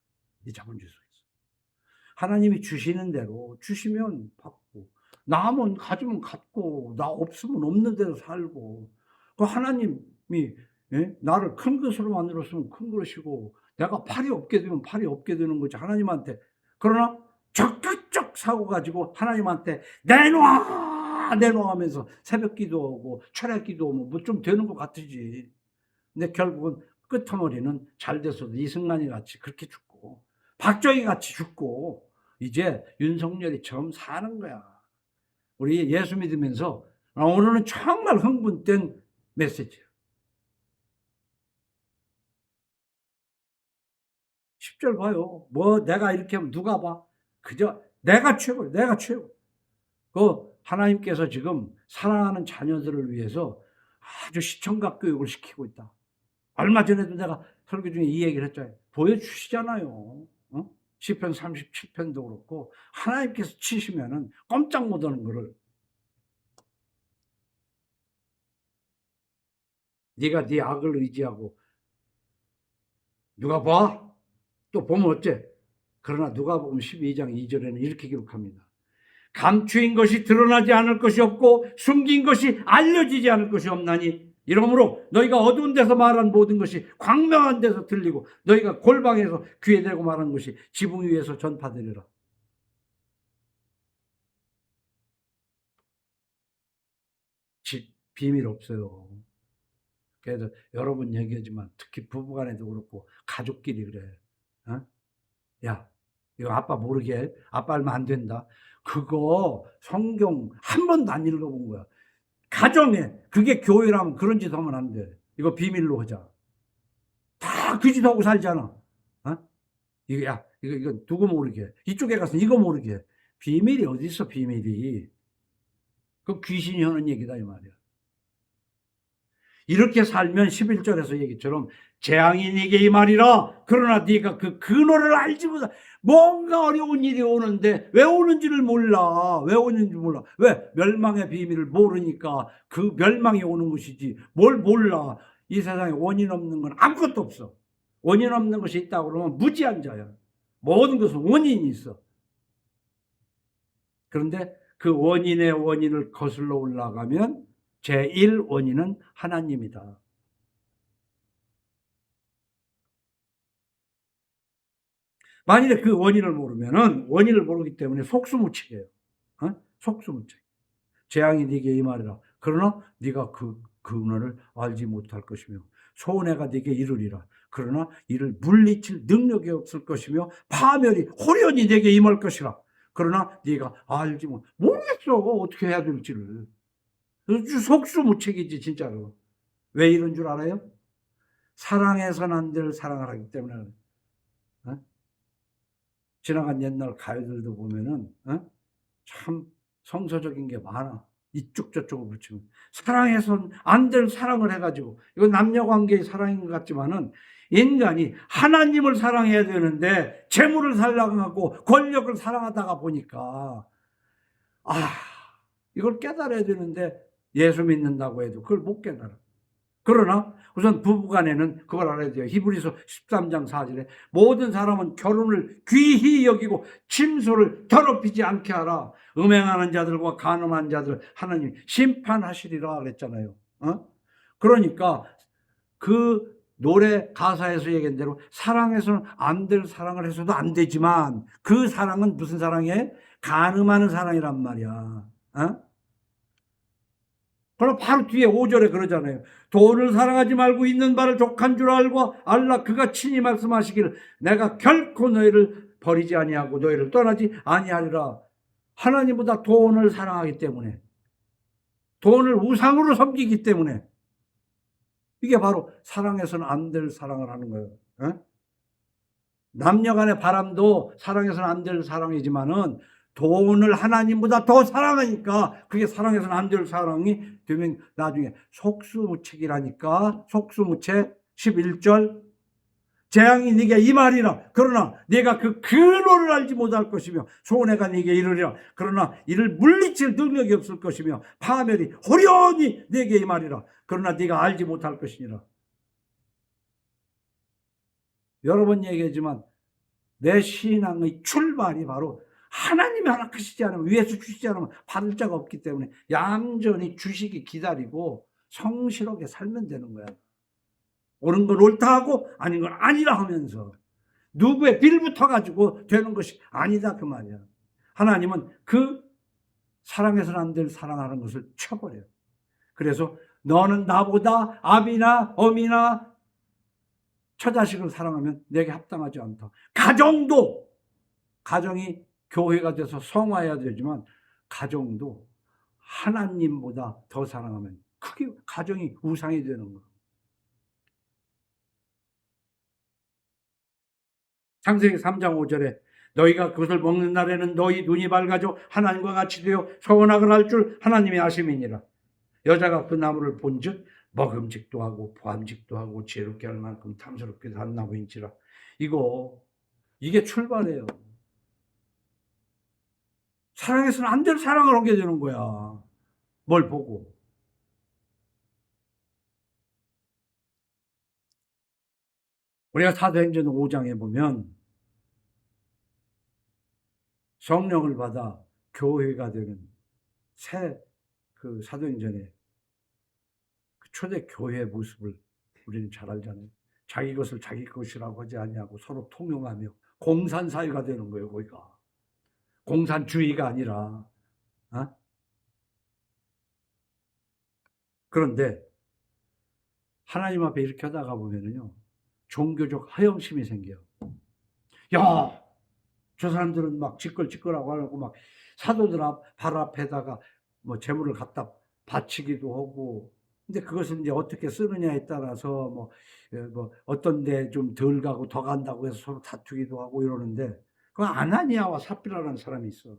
[SPEAKER 1] 이 자본주의 속에서. 하나님이 주시는 대로 주시면 받고, 남은 가지면 갖고, 나 없으면 없는 대로 살고. 그 하나님이 나를 큰 것으로 만들었으면 큰 것이고, 내가 팔이 없게 되면 팔이 없게 되는 거지, 하나님한테. 그러나 적극적 사고 가지고 하나님한테 내놔 하면서 새벽 기도하고 철야 기도하고 뭐 좀 되는 것 같으지. 근데 결국은 끝머리는 잘 돼서도 이승만이 같이 그렇게 죽고, 박정희 같이 죽고, 이제 윤석열이처럼 사는 거야. 우리 예수 믿으면서 오늘은 정말 흥분된 메시지예요. 10절 봐요. 뭐 내가 이렇게 하면 누가 봐? 그저 내가 최고예요. 내가 최고. 하나님께서 지금 사랑하는 자녀들을 위해서 아주 시청각 교육을 시키고 있다. 얼마 전에도 내가 설교 중에 이 얘기를 했잖아요. 보여주시잖아요. 시편 37편도 그렇고, 하나님께서 치시면은 꼼짝 못하는 거를, 네가 네 악을 의지하고 누가 봐? 또 보면 어째? 그러나 누가복음 12장 2절에는 이렇게 기록합니다. 감추인 것이 드러나지 않을 것이 없고 숨긴 것이 알려지지 않을 것이 없나니, 이러므로 너희가 어두운 데서 말한 모든 것이 광명한 데서 들리고 너희가 골방에서 귀에 대고 말한 것이 지붕 위에서 전파되리라. 비밀 없어요. 그래서 여러 번 얘기하지만 특히 부부간에도 그렇고 가족끼리 그래. 야, 이거 아빠 모르게 해. 아빠 알면 안 된다. 그거 성경 한 번도 안 읽어본 거야. 가정에 그게 교회라면 그런 짓 하면 안 돼. 이거 비밀로 하자. 다 그 짓 하고 살잖아. 이거 누구 모르게. 이쪽에 가서 이거 모르게. 비밀이 어디 있어, 비밀이. 그 귀신이 하는 얘기다, 이 말이야. 이렇게 살면 11절에서 얘기처럼 재앙이 네게 이 말이라. 그러나 네가 그 근원을 알지 못하. 뭔가 어려운 일이 오는데 왜 오는지를 몰라. 왜 오는지 몰라. 왜? 멸망의 비밀을 모르니까 그 멸망이 오는 것이지 뭘 몰라. 이 세상에 원인 없는 건 아무것도 없어. 원인 없는 것이 있다고 그러면 무지한 자야. 모든 것은 원인이 있어. 그런데 그 원인의 원인을 거슬러 올라가면 제1원인은 하나님이다. 만일에 그 원인을 모르면은, 원인을 모르기 때문에 속수무책이에요. 속수무책. 재앙이 네게 임하리라. 그러나 네가 그 근원을 알지 못할 것이며 손해가 네게 이르리라. 그러나 이를 물리칠 능력이 없을 것이며 파멸이 호련히 네게 임할 것이라. 그러나 네가 알지 모르겠어. 어떻게 해야 될지를. 속수무책이지 진짜로. 왜 이런 줄 알아요? 사랑해서는 안 될 사랑을 하기 때문에. 지나간 옛날 가요들도 보면은 참 성서적인 게 많아. 이쪽 저쪽을 붙이면 사랑해서는 안 될 사랑을 해가지고, 이건 남녀관계의 사랑인 것 같지만은 인간이 하나님을 사랑해야 되는데 재물을 사랑하고 권력을 사랑하다가 보니까 이걸 깨달아야 되는데 예수 믿는다고 해도 그걸 못 깨달아. 그러나 우선 부부간에는 그걸 알아야 돼요. 히브리서 13장 4절에 모든 사람은 결혼을 귀히 여기고 침소를 더럽히지 않게 하라. 음행하는 자들과 간음한 자들 하나님 심판하시리라 그랬잖아요. 그러니까 그 노래 가사에서 얘기한 대로 사랑해서는 안 될 사랑을 해서도 안 되지만 그 사랑은 무슨 사랑이에요? 간음하는 사랑이란 말이야. 어? 그럼 바로 뒤에 5절에 그러잖아요. 돈을 사랑하지 말고 있는 바를 족한 줄 알고 알라 그가 친히 말씀하시기를 내가 결코 너희를 버리지 아니하고 너희를 떠나지 아니하리라. 하나님보다 돈을 사랑하기 때문에, 돈을 우상으로 섬기기 때문에, 이게 바로 사랑해서는 안 될 사랑을 하는 거예요. 어? 남녀 간의 바람도 사랑해서는 안 될 사랑이지만은 돈을 하나님보다 더 사랑하니까 그게 사랑해서는 안 될 사랑이 되면 나중에 속수무책이라니까. 속수무책 11절 재앙이 네게 임하리라. 그러나 네가 그 근원을 알지 못할 것이며 손해가 네게 이르리라. 그러나 이를 물리칠 능력이 없을 것이며 파멸이 호련히 네게 임하리라. 그러나 네가 알지 못할 것이니라. 여러 번 얘기했지만 내 신앙의 출발이 바로 하나님이 허락하시지 않으면, 위에서 주시지 않으면 받을 자가 없기 때문에 얌전히 주시기 기다리고 성실하게 살면 되는 거야. 옳은 건 옳다 하고 아닌 건 아니라 하면서 누구의 빌부터 가지고 되는 것이 아니다 그 말이야. 하나님은 그 사랑해서는 안 될 사랑하는 것을 쳐버려요. 그래서 너는 나보다 아비나 어미나 처자식을 사랑하면 내게 합당하지 않다. 가정도, 가정이 교회가 돼서 성화해야 되지만 가정도 하나님보다 더 사랑하면 크게 가정이 우상이 되는 거예요. 창세기 3장 5절에 너희가 그것을 먹는 날에는 너희 눈이 밝아져 하나님과 같이 되어 선악을 할 줄 하나님이 아심이니라. 여자가 그 나무를 본즉 먹음직도 하고 보암직도 하고 지혜롭게 할 만큼 탐스럽게도 한 나무인지라. 이게 출발이에요. 사랑해서는 안 될 사랑을 하게 되는 거야. 뭘 보고. 우리가 사도행전 5장에 보면 성령을 받아 교회가 되는 새 그 사도행전의 그 초대 교회의 모습을 우리는 잘 알잖아요. 자기 것을 자기 것이라고 하지 아니하고 서로 통용하며 공산사회가 되는 거예요. 거기가 공산주의가 아니라. 어? 그런데 하나님 앞에 이렇게 하다가 보면은요, 종교적 허영심이 생겨요. 야, 저 사람들은 막 찌끌찌끌하고 하고 막 사도들 발 앞에다가 뭐 재물을 갖다 바치기도 하고. 근데 그것을 이제 어떻게 쓰느냐에 따라서 뭐 어떤 데 좀 덜 가고 더 간다고 해서 서로 다투기도 하고 이러는데, 그 아나니아와 삽비라라는 사람이 있어.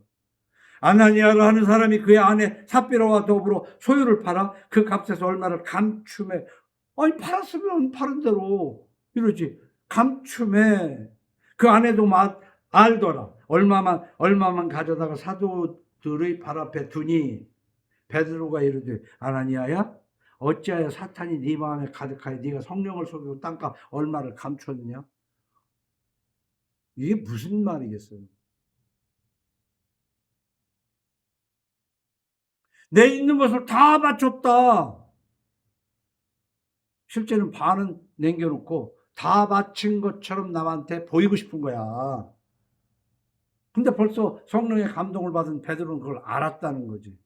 [SPEAKER 1] 아나니아를 하는 사람이 그의 아내 삽비라와 더불어 소유를 팔아 그 값에서 얼마를 감춤해. 아니 팔았으면 파는 대로 이러지. 감춤해. 그 아내도 알더라. 얼마만 가져다가 사도들의 발 앞에 두니 베드로가 이르되 아나니아야 어찌하여 사탄이 네 마음에 가득하여 네가 성령을 속이고 땅값 얼마를 감췄느냐. 이게 무슨 말이겠어요. 내 있는 것을 다 바쳤다. 실제는 반은 남겨놓고 다 바친 것처럼 남한테 보이고 싶은 거야. 근데 벌써 성령의 감동을 받은 베드로는 그걸 알았다는 거지.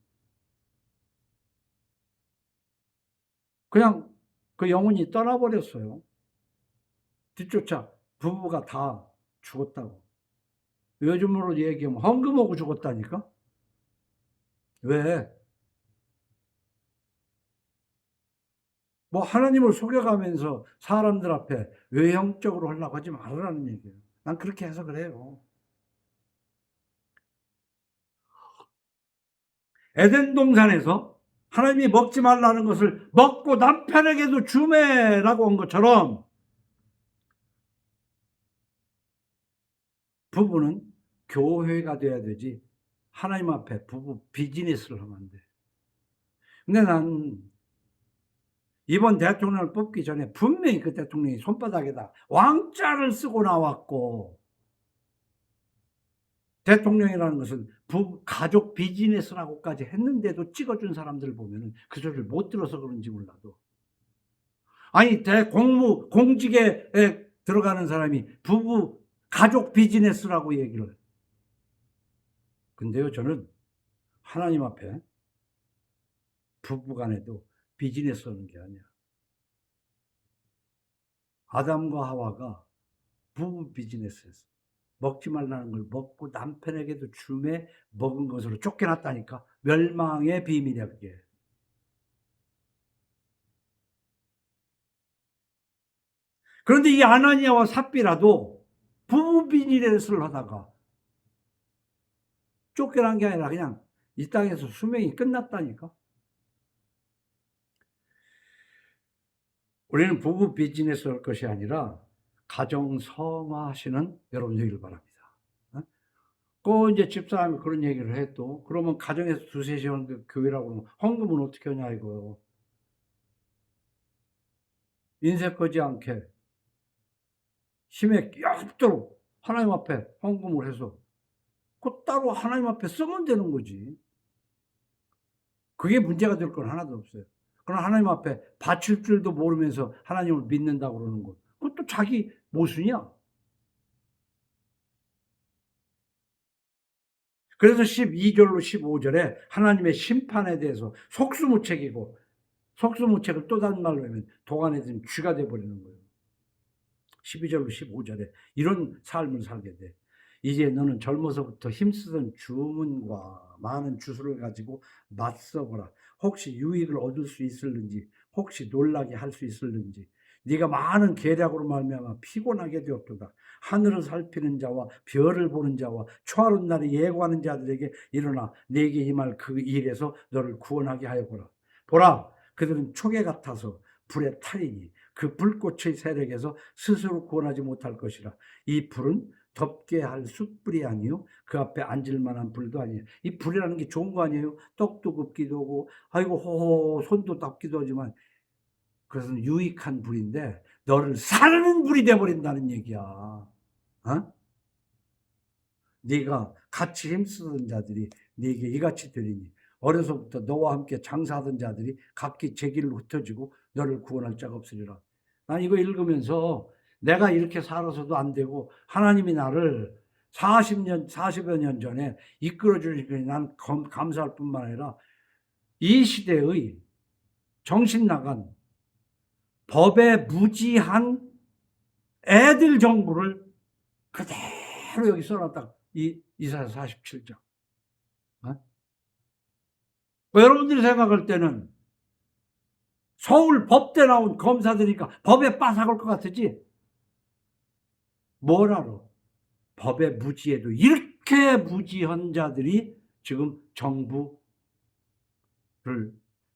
[SPEAKER 1] 그냥 그 영혼이 떠나버렸어요. 뒤쫓아 부부가 다 죽었다고. 요즘으로 얘기하면 헌금하고 죽었다니까. 왜? 뭐 하나님을 속여가면서 사람들 앞에 외형적으로 하려고 하지 말라는 얘기예요. 난 그렇게 해석을 해요. 에덴 동산에서 하나님이 먹지 말라는 것을 먹고 남편에게도 주매라고 한 것처럼 부부는 교회가 돼야 되지 하나님 앞에 부부 비즈니스를 하면 안 돼. 근데 난 이번 대통령을 뽑기 전에 분명히 그 대통령이 손바닥에다 왕자를 쓰고 나왔고, 대통령이라는 것은 가족 비즈니스라고까지 했는데도 찍어준 사람들을 보면 그 소리를 못 들어서 그런지 몰라도 아니, 공직에 들어가는 사람이 부부, 가족 비즈니스라고 얘기를 해요. 근데요, 저는 하나님 앞에 부부 간에도 비즈니스 하는 게 아니야. 아담과 하와가 부부 비즈니스에서 먹지 말라는 걸 먹고 남편에게도 주매 먹은 것으로 쫓겨났다니까. 멸망의 비밀이야, 그게. 그런데 이 아나니아와 삽비라도 부부 비즈니스를 하다가 쫓겨난 게 아니라 그냥 이 땅에서 수명이 끝났다니까. 우리는 부부 비즈니스 할 것이 아니라 가정 성화하시는 여러분 되기를 바랍니다. 꼭 이제 집사람이 그런 얘기를 해도, 그러면 가정에서 두세 시간 교회라고 그러면 헌금은 어떻게 하냐 이거요. 인색 거지 않게 힘에 얇도록 하나님 앞에 헌금을 해서 그 따로 하나님 앞에 쓰면 되는 거지. 그게 문제가 될 건 하나도 없어요. 그러나 하나님 앞에 바칠 줄도 모르면서 하나님을 믿는다고 그러는 것, 그것도 자기 모순이야. 그래서 12절로 15절에 하나님의 심판에 대해서 속수무책이고, 속수무책을 또 다른 말로 하면 도간에 든 쥐가 돼버리는 거예요. 12절로 15절에 이런 삶을 살게 돼. 이제 너는 젊어서부터 힘쓰던 주문과 많은 주술을 가지고 맞서보라. 혹시 유익을 얻을 수 있을는지, 혹시 놀라게 할 수 있을는지. 네가 많은 계략으로 말미암아 피곤하게 되었도다. 하늘을 살피는 자와 별을 보는 자와 초하룻 날에 예고하는 자들에게 일어나 네게 임할 그 일에서 너를 구원하게 하여보라. 보라, 그들은 초계 같아서 불에 타리니 그 불꽃의 세력에서 스스로 구원하지 못할 것이라. 이 불은 덮게 할 숯불이 아니요 그 앞에 앉을 만한 불도 아니에요. 이 불이라는 게 좋은 거 아니에요? 떡도 굽기도 하고 아이고 호호 손도 닦기도 하지만 그것은 유익한 불인데 너를 사르는 불이 돼버린다는 얘기야. 어? 네가 같이 힘쓰던 자들이 네게 이같이 되리니 어려서부터 너와 함께 장사하던 자들이 각기 제 길로 흩어지고 너를 구원할 자가 없으리라. 난 이거 읽으면서 내가 이렇게 살아서도 안 되고 하나님이 나를 40여 년 전에 이끌어 주시니 난 감사할 뿐만 아니라 이 시대의 정신 나간 법에 무지한 애들 정부를 그대로 여기 써놨다. 이사야 47장. 어? 여러분들이 생각할 때는 서울 법대 나온 검사들이니까 법에 빠삭할 것 같으지? 뭘 알아? 법의 무지에도 이렇게 무지한 자들이 지금 정부를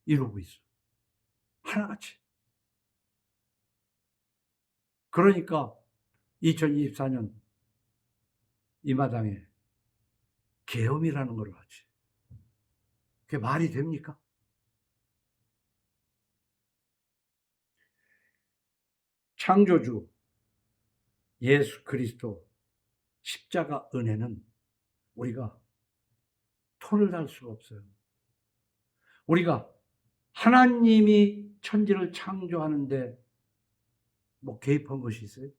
[SPEAKER 1] 이루고 있어. 하나같이. 그러니까 2024년 이 마당에 계엄이라는 걸 하지. 그게 말이 됩니까? 창조주 예수 그리스도 십자가 은혜는 우리가 토를 달 수가 없어요. 우리가 하나님이 천지를 창조하는데 뭐 개입한 것이 있어요?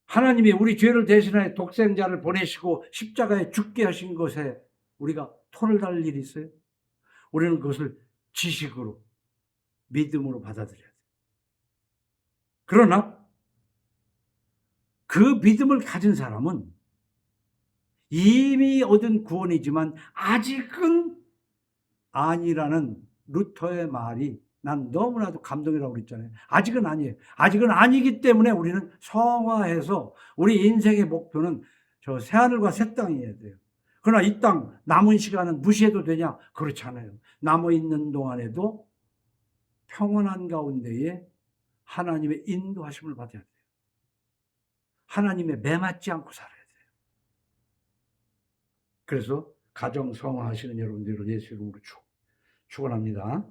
[SPEAKER 1] 하나님이 우리 죄를 대신하여 독생자를 보내시고 십자가에 죽게 하신 것에 우리가 토를 달 일이 있어요? 우리는 그것을 지식으로 믿음으로 받아들여야 돼요. 그러나 그 믿음을 가진 사람은 이미 얻은 구원이지만 아직은 아니라는 루터의 말이 난 너무나도 감동이라고 그랬잖아요. 아직은 아니에요. 아직은 아니기 때문에 우리는 성화해서 우리 인생의 목표는 저 새하늘과 새 땅이어야 돼요. 그러나 이 땅 남은 시간은 무시해도 되냐? 그렇지 않아요. 남아있는 동안에도 평온한 가운데에 하나님의 인도하심을 받아야 돼요. 하나님의 매맞지 않고 살아야 돼요. 그래서 가정 성화하시는 여러분들을 예수 이름으로 축원합니다.